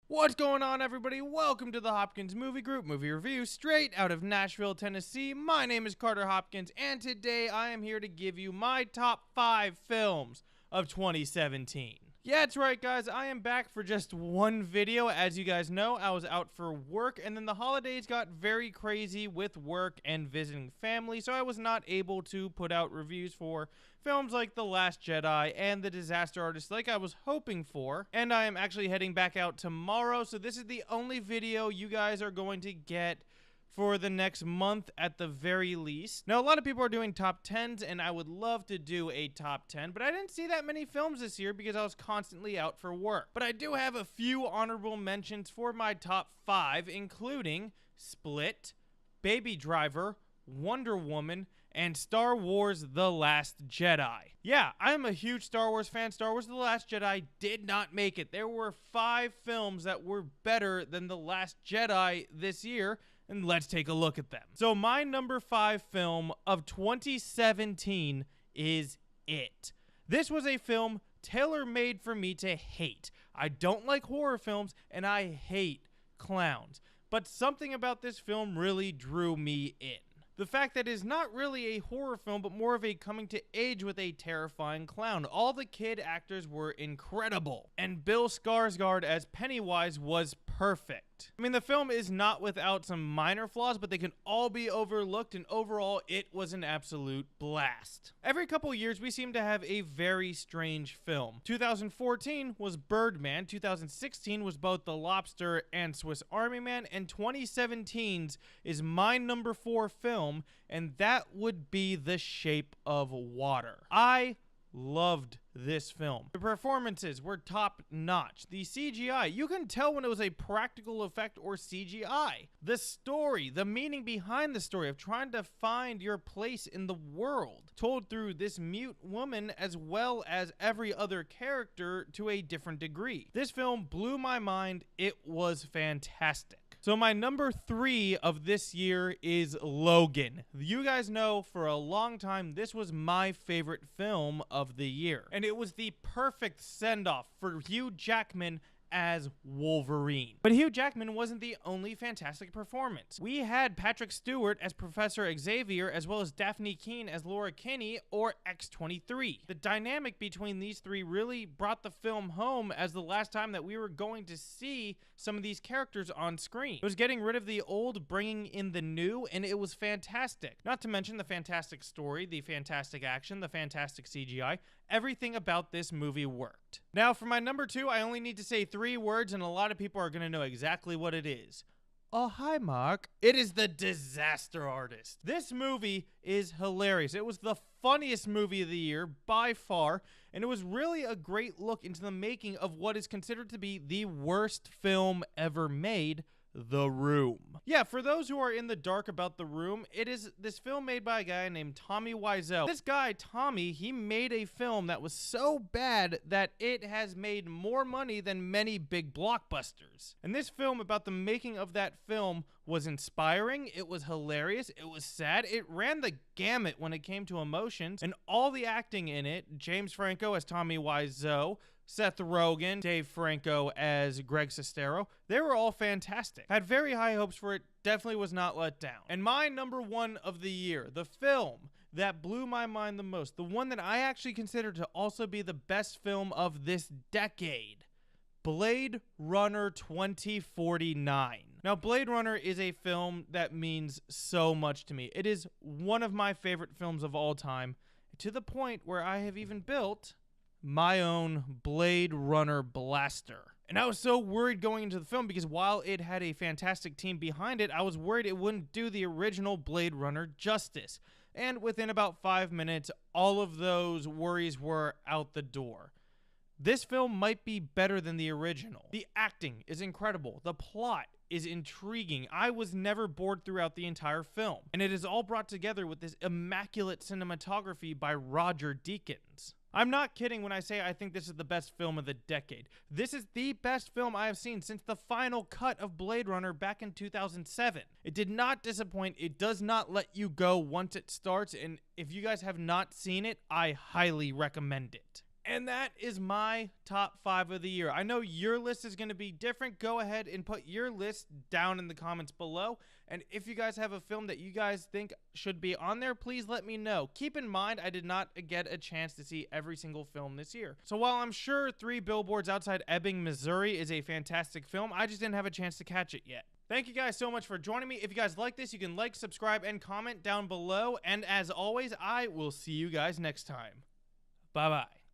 What's going on, everybody? Welcome to the Hopkins Movie Group movie review straight out of Nashville, Tennessee. My name is Carter Hopkins, and today I am here to give you my top 5 films of 2017. Yeah, that's right, guys. I am back for just one video. As you guys know, I was out for work, and then the holidays got very crazy with work and visiting family, so I was not able to put out reviews for films like The Last Jedi and The Disaster Artist like I was hoping for. And I am actually heading back out tomorrow, so this is the only video you guys are going to get for the next month at the very least. Now, a lot of people are doing top 10s, and I would love to do a top 10, but I didn't see that many films this year because I was constantly out for work. But I do have a few honorable mentions for my top 5, including Split, Baby Driver, Wonder Woman, and Star Wars The Last Jedi. Yeah, I'm a huge Star Wars fan. Star Wars The Last Jedi did not make it. There were 5 films that were better than The Last Jedi this year, and let's take a look at them. So my number 5 film of 2017 is It. This was a film tailor-made for me to hate. I don't like horror films, and I hate clowns. But something about this film really drew me in. The fact that it is not really a horror film, but more of a coming to age with a terrifying clown. All the kid actors were incredible, and Bill Skarsgård as Pennywise was perfect. I mean, the film is not without some minor flaws, but they can all be overlooked, and overall, it was an absolute blast. Every couple years, we seem to have a very strange film. 2014 was Birdman, 2016 was both The Lobster and Swiss Army Man, and 2017's is my number 4 film, and that would be The Shape of Water. I loved this film. The performances were top notch. The CGI, you can tell when it was a practical effect or CGI. The story, the meaning behind the story of trying to find your place in the world, told through this mute woman as well as every other character to a different degree. This film blew my mind. It was fantastic. So my number 3 of this year is Logan. You guys know for a long time this was my favorite film of the year. And it was the perfect send-off for Hugh Jackman as Wolverine. But Hugh Jackman wasn't the only fantastic performance. We had Patrick Stewart as Professor Xavier, as well as Daphne Keane as Laura Kinney, or X-23. The dynamic between these three really brought the film home as the last time that we were going to see some of these characters on screen. It was getting rid of the old, bringing in the new, and it was fantastic. Not to mention the fantastic story, the fantastic action, the fantastic CGI. Everything about this movie worked. Now, for my number 2, I only need to say 3 words, and a lot of people are going to know exactly what it is. Oh, hi, Mark. It is The Disaster Artist. This movie is hilarious. It was the funniest movie of the year by far, and it was really a great look into the making of what is considered to be the worst film ever made, The Room. Yeah, for those who are in the dark about The Room, it is this film made by a guy named Tommy Wiseau. This guy, Tommy, he made a film that was so bad that it has made more money than many big blockbusters. And this film about the making of that film was inspiring, it was hilarious, it was sad, it ran the gamut when it came to emotions, and all the acting in it, James Franco as Tommy Wiseau, Seth Rogen, Dave Franco as Greg Sestero, they were all fantastic. Had very high hopes for it, definitely was not let down. And my number 1 of the year, the film that blew my mind the most, the one that I actually consider to also be the best film of this decade, Blade Runner 2049. Now, Blade Runner is a film that means so much to me. It is one of my favorite films of all time, to the point where I have even built my own Blade Runner blaster. And I was so worried going into the film because while it had a fantastic team behind it, I was worried it wouldn't do the original Blade Runner justice. And within about 5 minutes, all of those worries were out the door. This film might be better than the original. The acting is incredible. The plot is intriguing. I was never bored throughout the entire film. And it is all brought together with this immaculate cinematography by Roger Deakins. I'm not kidding when I say I think this is the best film of the decade. This is the best film I have seen since the final cut of Blade Runner back in 2007. It did not disappoint. It does not let you go once it starts. And if you guys have not seen it, I highly recommend it. And that is my top 5 of the year. I know your list is going to be different. Go ahead and put your list down in the comments below. And if you guys have a film that you guys think should be on there, please let me know. Keep in mind, I did not get a chance to see every single film this year. So while I'm sure 3 Billboards Outside Ebbing, Missouri is a fantastic film, I just didn't have a chance to catch it yet. Thank you guys so much for joining me. If you guys like this, you can like, subscribe, and comment down below. And as always, I will see you guys next time. Bye-bye.